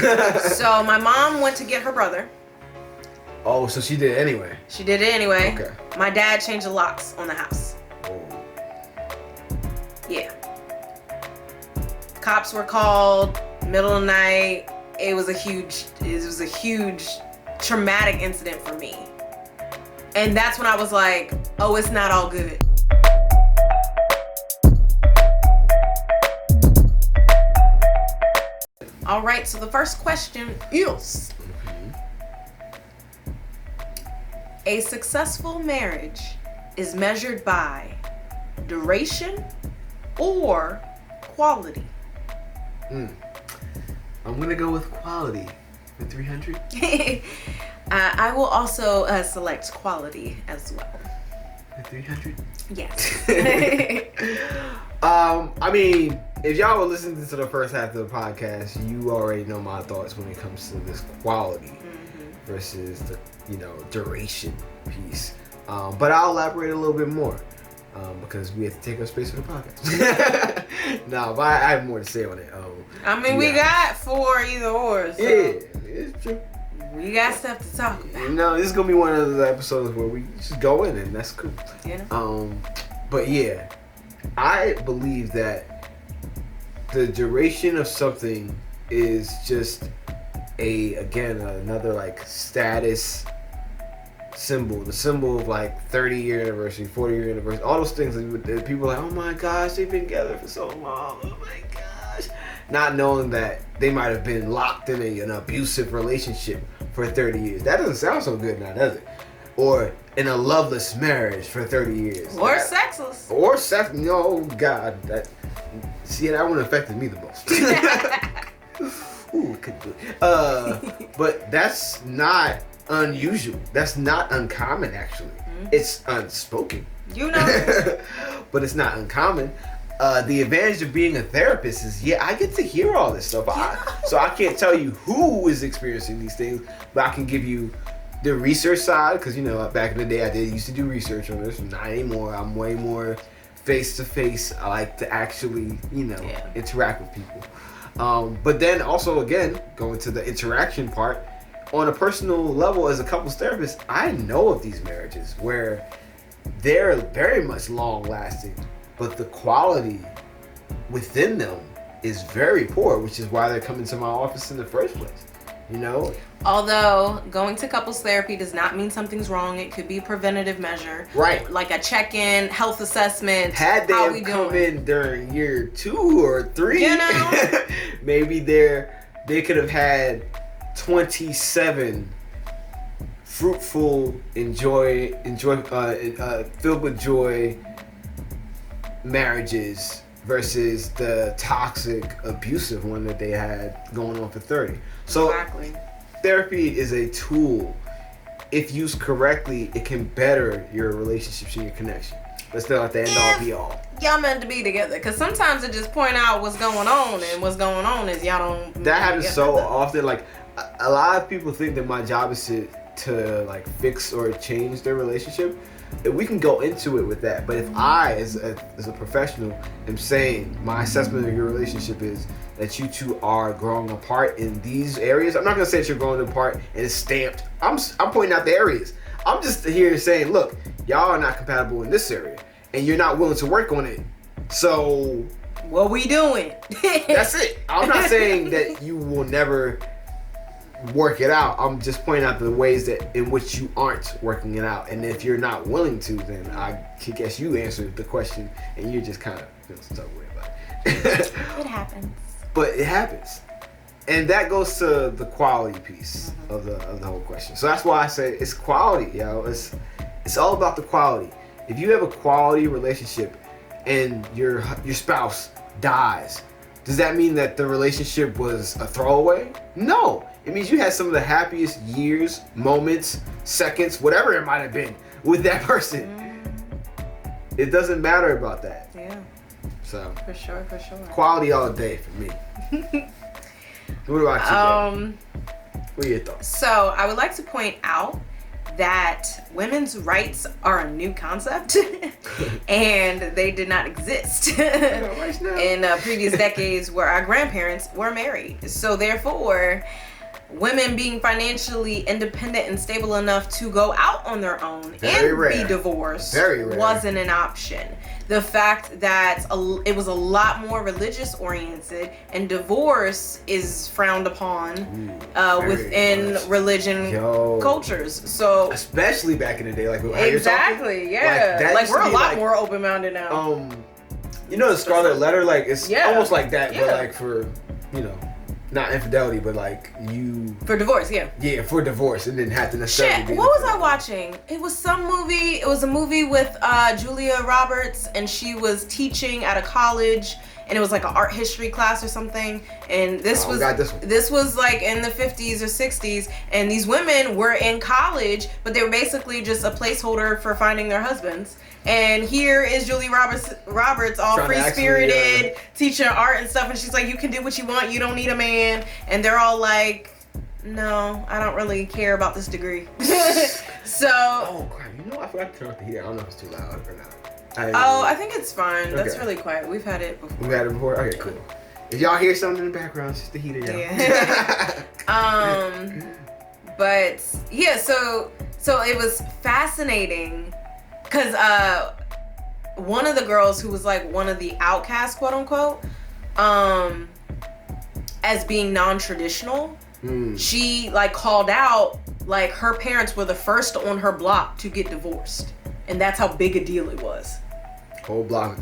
So my mom went to get her brother. Oh, so she did it anyway. She did it anyway. Okay. My dad changed the locks on the house. Oh. Yeah. Cops were called, middle of the night. It was a huge traumatic incident for me. And that's when I was like, oh, it's not all good. All right, so the first question is, a successful marriage is measured by duration or quality? I'm going to go with quality for 300. I will also select quality as well. For 300? Yes. I mean, if y'all were listening to the first half of the podcast, you already know my thoughts when it comes to this quality versus the, duration piece. But I'll elaborate a little bit more because we have to take up space for the podcast. No, but I have more to say on it. We got 4 either or. So yeah, it's true. We got stuff to talk about. This is gonna be one of those episodes where we just go in, and that's cool. Yeah. But yeah, I believe that the duration of something is just another like status symbol. The symbol of like 30-year anniversary, 40-year anniversary, all those things that people are like, oh my gosh, they've been together for so long. Oh my gosh. Not knowing that they might have been locked in an abusive relationship for 30 years. That doesn't sound so good now, does it? Or in a loveless marriage for 30 years. Or sexless. Or sex. No, God. That one affected me the most. Ooh, couldn't do it. But that's not unusual. That's not uncommon, actually. It's unspoken. But it's not uncommon. The advantage of being a therapist is, I get to hear all this stuff. So I can't tell you who is experiencing these things, but I can give you the research side, because, back in the day I used to do research on this. Not anymore. I'm way more face-to-face. I like to actually, interact with people. But then also, again, going to the interaction part, on a personal level as a couples therapist, I know of these marriages where they're very much long-lasting, but the quality within them is very poor, which is why they're coming to my office in the first place. Although going to couples therapy does not mean something's wrong. It could be a preventative measure. Right. Like a check-in, health assessment. Had they have come in during year 2 or 3, maybe they could have had 27 fruitful, filled with joy marriages versus the toxic, abusive one that they had going on for 30. So exactly. Therapy is a tool. If used correctly, it can better your relationships and your connection. But still, at the end all be all. Y'all meant to be together, because sometimes it just point out what's going on, and what's going on is y'all don't. That happens so often. Like a lot of people think that my job is to like fix or change their relationship. We can go into it with that, but if I, as a professional, am saying my assessment of your relationship is that you two are growing apart in these areas, I'm not gonna say that you're growing apart and it's stamped. I'm pointing out the areas. I'm just here saying, look, y'all are not compatible in this area, and you're not willing to work on it. So, what we doing? That's it. I'm not saying that you will never work it out. I'm just pointing out the ways in which you aren't working it out, and if you're not willing to, then I guess you answered the question, and you're just kind of stuck with it. It happens. But it happens, and that goes to the quality piece of the whole question. So that's why I say it's quality, yo. It's all about the quality. If you have a quality relationship and your spouse dies, does that mean that the relationship was a throwaway? No. It means you had some of the happiest years, moments, seconds, whatever it might have been with that person. It doesn't matter about that. Yeah. So. For sure. Quality all day for me. What about you, babe? What are your thoughts? So I would like to point out that women's rights are a new concept and they did not exist in previous decades where our grandparents were married. So therefore, women being financially independent and stable enough to go out on their own be divorced wasn't an option. The fact that it was a lot more religious oriented, and divorce is frowned upon within religion cultures. So especially back in the day, like how exactly, you're talking, like we're a lot more open minded now. You know, the Scarlet Letter, like it's almost like that, but like for not infidelity, but like for divorce, for divorce, and didn't have to necessarily. Shit, what was I watching? It was some movie. It was a movie with Julia Roberts, and she was teaching at a college, and it was like an art history class or something. And this was like in the 50s or 60s, and these women were in college, but they were basically just a placeholder for finding their husbands. And here is Julia Roberts all free-spirited, teaching art and stuff. And she's like, you can do what you want. You don't need a man. And they're all like, no, I don't really care about this degree. So. Oh, crap. You know, I forgot to turn off the heater. I don't know if it's too loud or not. I think it's fine. Okay. That's really quiet. We've had it before. We've had it before? Okay, cool. If y'all hear something in the background, it's just the heater, y'all. Yeah. But, yeah, so it was fascinating. Because one of the girls who was like one of the outcasts, quote unquote, as being non-traditional, she like called out like her parents were the first on her block to get divorced. And that's how big a deal it was. Whole block.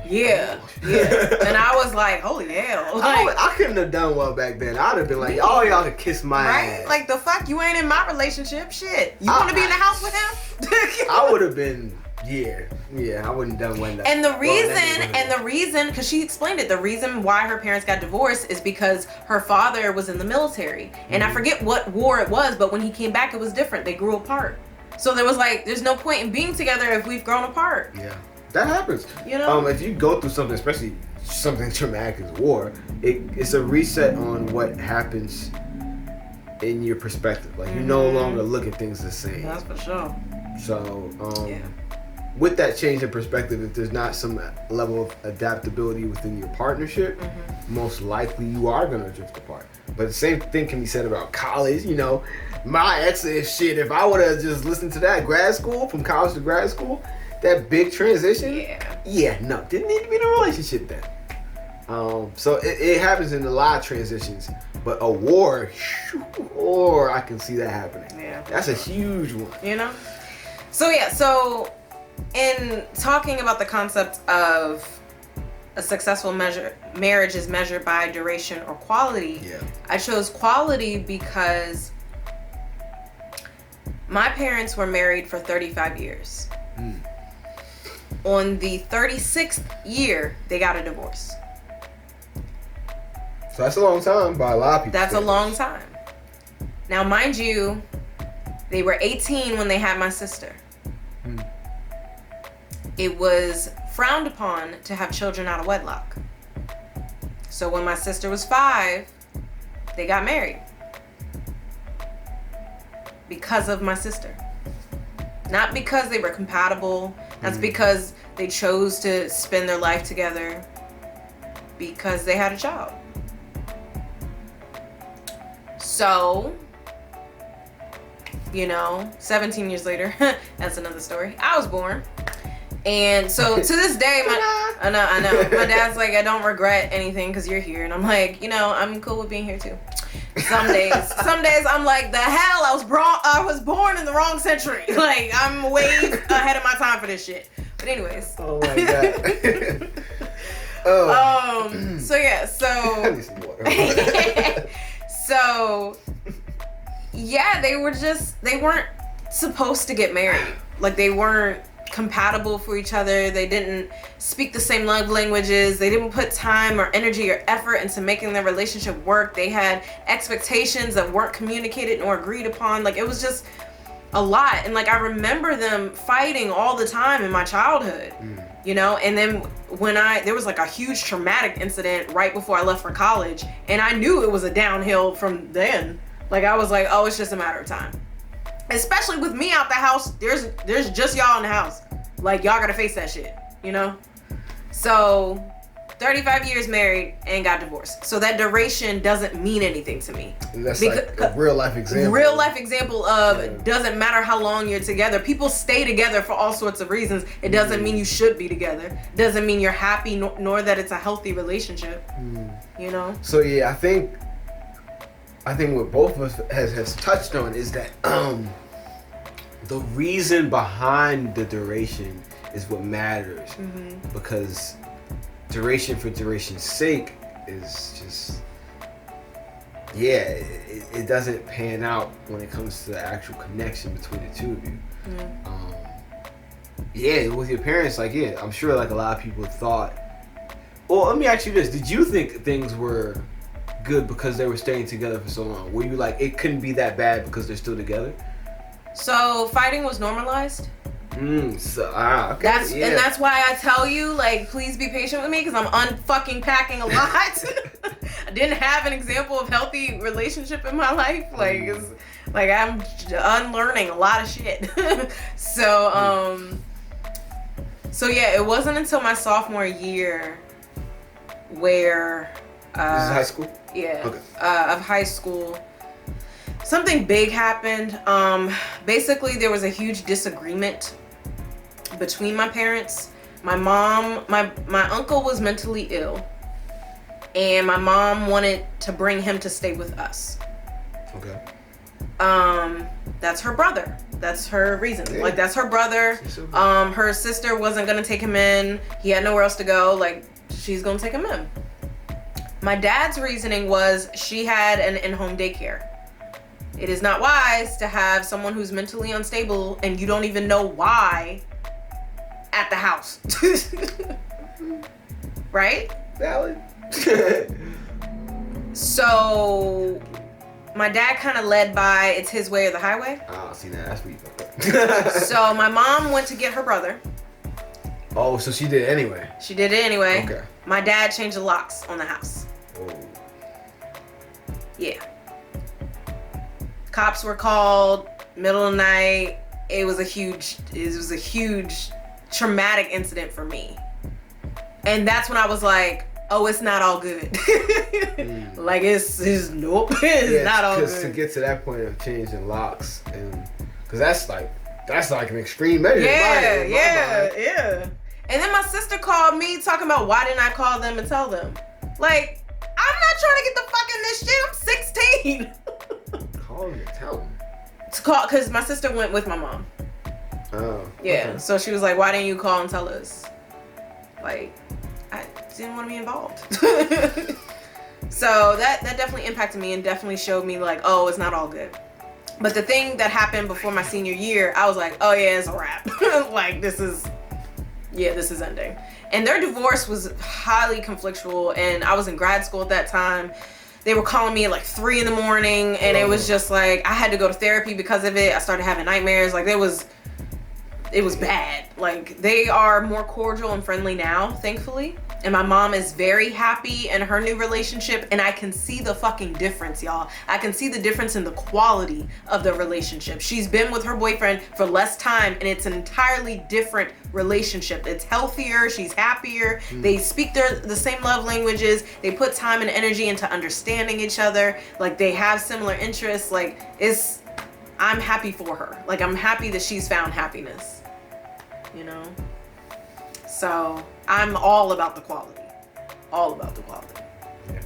Yeah. And I was like, holy hell. Like, I couldn't have done well back then. I'd have been like, oh, y'all could kiss my ass. Like, the fuck? You ain't in my relationship? Shit. You want to be in the house with him? I would have been, I wouldn't have done well. And the reason, because she explained it, the reason why her parents got divorced is because her father was in the military. And I forget what war it was, but when he came back, it was different. They grew apart. So there was like, there's no point in being together if we've grown apart. Yeah. That happens. You know? If you go through something, especially something traumatic as war, it's a reset on what happens in your perspective. Like, you no longer look at things the same. That's for sure. So, with that change in perspective, if there's not some level of adaptability within your partnership, most likely you are going to drift apart. But the same thing can be said about college. You know, my ex is shit. If I would have just listened to that grad school, from college to grad school, that big transition, didn't need to be in a relationship then. So it happens in a lot of transitions, but a war, I can see that happening. Yeah, that's a huge one. You know. So in talking about the concept of a successful marriage is measured by duration or quality. Yeah. I chose quality because my parents were married for 35 years. On the 36th year, they got a divorce. So that's a long time by a lot of people. That's a long time. Now, mind you, they were 18 when they had my sister. It was frowned upon to have children out of wedlock. So when my sister was 5, they got married. Because of my sister. Not because they were compatible. That's because they chose to spend their life together. Because they had a child. So, 17 years later, that's another story. I was born. And so to this day, I know. My dad's like, I don't regret anything because you're here. And I'm like, I'm cool with being here too. Some days I'm like, the hell, I was born in the wrong century. Like, I'm way ahead of my time for this shit. But anyways. Oh my God. So yeah, I need some water. So yeah, they weren't supposed to get married. Like, they weren't compatible for each other. They didn't speak the same love languages. They didn't put time or energy or effort into making their relationship work. They had expectations that weren't communicated nor agreed upon. Like, it was just a lot. And like, I remember them fighting all the time in my childhood, and then when there was like a huge traumatic incident right before I left for college, and I knew it was a downhill from then. Like, I was like, oh, it's just a matter of time. especially with me out the house, there's just y'all in the house. Like, y'all gotta face that shit, you know? So 35 years married and got divorced. So that duration doesn't mean anything to me. That's like a real life example. Real life example of doesn't matter how long you're together. People stay together for all sorts of reasons. It doesn't mean you should be together. Doesn't mean you're happy, nor that it's a healthy relationship. You know? So yeah, I think what both of us has touched on is that the reason behind the duration is what matters. Because duration for duration's sake is just, it doesn't pan out when it comes to the actual connection between the two of you. With your parents, like, I'm sure like a lot of people thought, well, let me ask you this, did you think things were good because they were staying together for so long? Were you like, it couldn't be that bad because they're still together? So fighting was normalized. Okay. And that's why I tell you, like, please be patient with me, because I'm unfucking packing a lot. I didn't have an example of healthy relationship in my life. Like, it's like I'm unlearning a lot of shit. So yeah, it wasn't until my sophomore year where this is high school? Yeah. Okay. Of high school. Something big happened. Basically, there was a huge disagreement between my parents. My mom, my uncle was mentally ill, and my mom wanted to bring him to stay with us. Okay. That's her brother. That's her reason. Yeah. Like, that's her brother. Her sister wasn't gonna take him in. He had nowhere else to go. Like, she's gonna take him in. My dad's reasoning was she had an in-home daycare. It is not wise to have someone who's mentally unstable and you don't even know why at the house. Right? Valid. So my dad kind of led by it's his way or the highway. Oh, see, now that's what you thought. So my mom went to get her brother. Oh, so she did it anyway. She did it anyway. Okay. My dad changed the locks on the house. Oh. Yeah. Cops were called, middle of the night. It was a huge traumatic incident for me. And that's when I was like, oh, it's not all good. Like, it's nope, it's not all good. Because to get to that point of changing locks, and because that's like an extreme measure. Yeah. And then my sister called me talking about why didn't I call them and tell them? Like, I'm not trying to get the fuck in this shit. I'm 16. Call them and tell them. To call, because my sister went with my mom. Oh. Yeah. Okay. So she was like, why didn't you call and tell us? Like, I didn't want to be involved. So that definitely impacted me and definitely showed me like, oh, it's not all good. But the thing that happened before my senior year, I was like, oh yeah, it's a wrap. Like, this is ending. And their divorce was highly conflictual, and I was in grad school at that time. They were calling me at like 3 a.m, and it was just like, I had to go to therapy because of it. I started having nightmares. Like, it was bad. Like, they are more cordial and friendly now, thankfully. And my mom is very happy in her new relationship, and I can see the fucking difference, y'all. I can see the difference in the quality of the relationship. She's been with her boyfriend for less time, and it's an entirely different relationship. It's healthier, she's happier, they speak the same love languages, they put time and energy into understanding each other, like, they have similar interests. Like, I'm happy for her. Like, I'm happy that she's found happiness, you know? So I'm all about the quality. All about the quality. Yeah.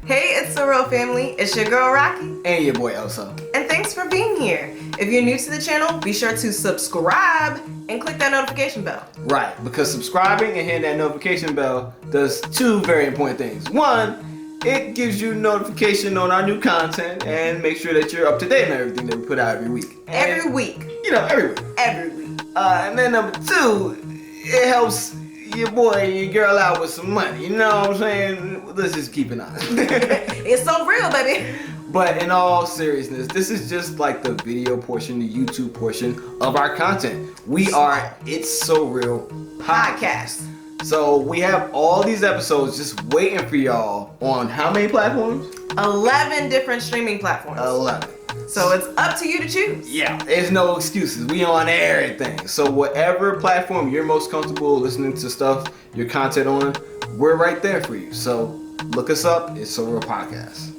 Hey, it's the Real Family. It's your girl Rocky. And your boy Elsa. And thanks for being here. If you're new to the channel, be sure to subscribe and click that notification bell. Right, because subscribing and hitting that notification bell does 2 very important things. 1, it gives you notification on our new content and make sure that you're up to date on everything that we put out every week. Every week. You know, every week. Every week. And then number 2, it helps your boy and your girl out with some money. You know what I'm saying? Let's just keep it honest. It's so real, baby. But in all seriousness, this is just like the video portion, the YouTube portion of our content. We are It's So Real podcast. So we have all these episodes just waiting for y'all on how many platforms? 11 different streaming platforms. 11. So it's up to you to choose. Yeah, there's no excuses. We on everything. So whatever platform you're most comfortable listening to stuff, your content on, we're right there for you. So look us up. It's So Real Podcast.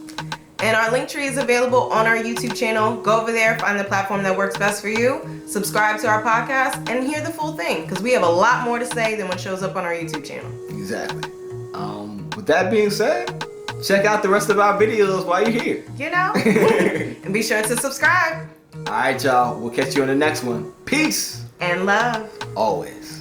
And our link tree is available on our YouTube channel. Go over there, find the platform that works best for you, subscribe to our podcast, and hear the full thing, because we have a lot more to say than what shows up on our YouTube channel. Exactly. With that being said, check out the rest of our videos while you're here. You know? And be sure to subscribe. All right, y'all. We'll catch you on the next one. Peace. And love. Always.